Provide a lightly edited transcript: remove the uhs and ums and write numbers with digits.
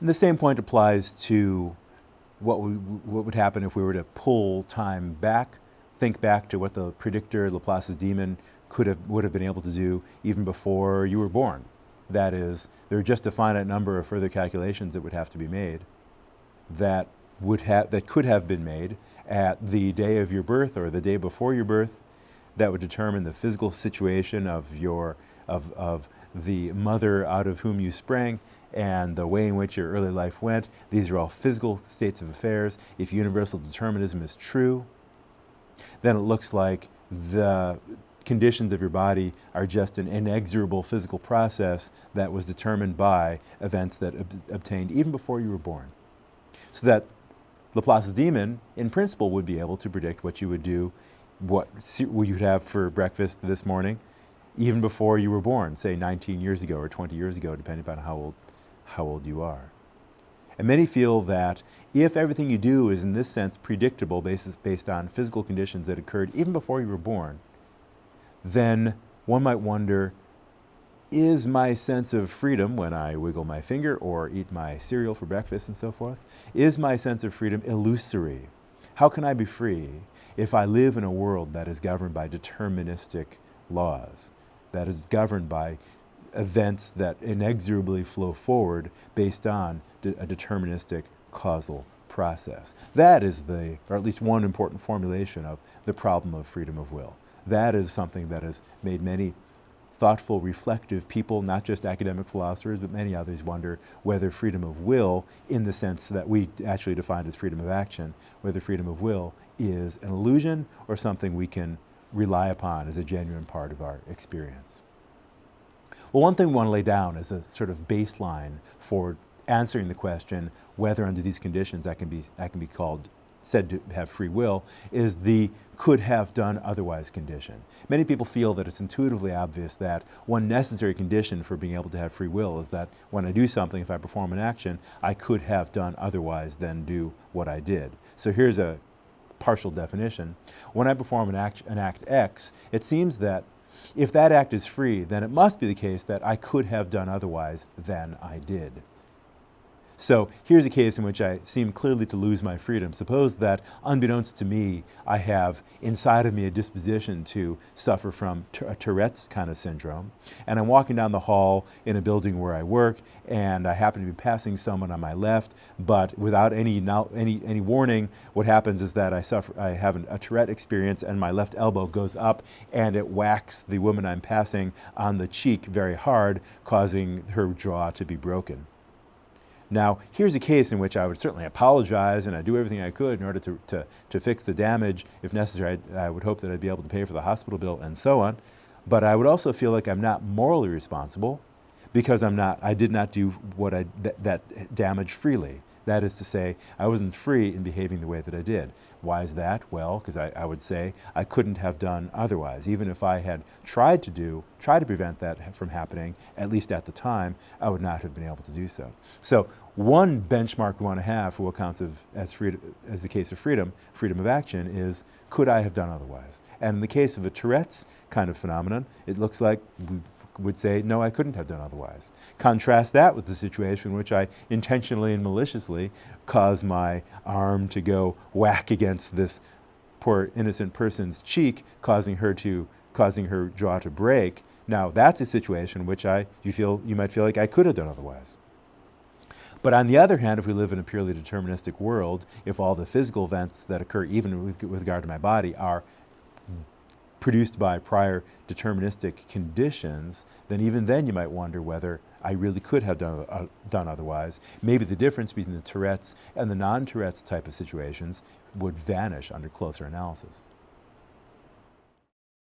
And the same point applies to what would happen if we were to pull time back, think back to what the predictor, Laplace's demon, would have been able to do even before you were born. That is, there are just a finite number of further calculations that would have to be made that could have been made at the day of your birth or the day before your birth that would determine the physical situation of the mother out of whom you sprang and the way in which your early life went. These are all physical states of affairs. If universal determinism is true, then it looks like the conditions of your body are just an inexorable physical process that was determined by events that obtained even before you were born. So that Laplace's demon, in principle, would be able to predict what you would do, what you would have for breakfast this morning, even before you were born, say 19 years ago or 20 years ago, depending upon how old you are. And many feel that if everything you do is in this sense predictable based on physical conditions that occurred even before you were born, then one might wonder, is my sense of freedom when I wiggle my finger or eat my cereal for breakfast and so forth, is my sense of freedom illusory? How can I be free if I live in a world that is governed by deterministic laws, that is governed by events that inexorably flow forward based on a deterministic causal process? That is or at least one important formulation of the problem of freedom of will. That is something that has made many thoughtful, reflective people, not just academic philosophers, but many others wonder whether freedom of will, in the sense that we actually defined as freedom of action, whether freedom of will is an illusion or something we can rely upon as a genuine part of our experience. Well, one thing we want to lay down as a sort of baseline for answering the question whether under these conditions I can be said to have free will is the could have done otherwise condition. Many people feel that it's intuitively obvious that one necessary condition for being able to have free will is that when I do something, if I perform an action, I could have done otherwise than do what I did. So here's a partial definition. When I perform an act X, it seems that if that act is free, then it must be the case that I could have done otherwise than I did. So here's a case in which I seem clearly to lose my freedom. Suppose that, unbeknownst to me, I have inside of me a disposition to suffer from a Tourette's kind of syndrome, and I'm walking down the hall in a building where I work, and I happen to be passing someone on my left, but without any warning, what happens is that I have a Tourette experience, and my left elbow goes up, and it whacks the woman I'm passing on the cheek very hard, causing her jaw to be broken. Now, here's a case in which I would certainly apologize and I'd do everything I could in order to fix the damage. If necessary, I would hope that I'd be able to pay for the hospital bill and so on. But I would also feel like I'm not morally responsible because I did not do that damage freely. That is to say, I wasn't free in behaving the way that I did. Why is that? Well, because I would say I couldn't have done otherwise. Even if I had tried to prevent that from happening, at least at the time, I would not have been able to do so. So one benchmark we want to have for what counts as the case of freedom of action, is could I have done otherwise? And in the case of a Tourette's kind of phenomenon, it looks like we would say, no, I couldn't have done otherwise. Contrast that with the situation in which I intentionally and maliciously cause my arm to go whack against this poor innocent person's cheek, causing her jaw to break. Now, that's a situation in which you might feel like I could have done otherwise. But on the other hand, if we live in a purely deterministic world, if all the physical events that occur even with regard to my body are produced by prior deterministic conditions, then even then you might wonder whether I really could have done otherwise. Maybe the difference between the Tourette's and the non-Tourette's type of situations would vanish under closer analysis.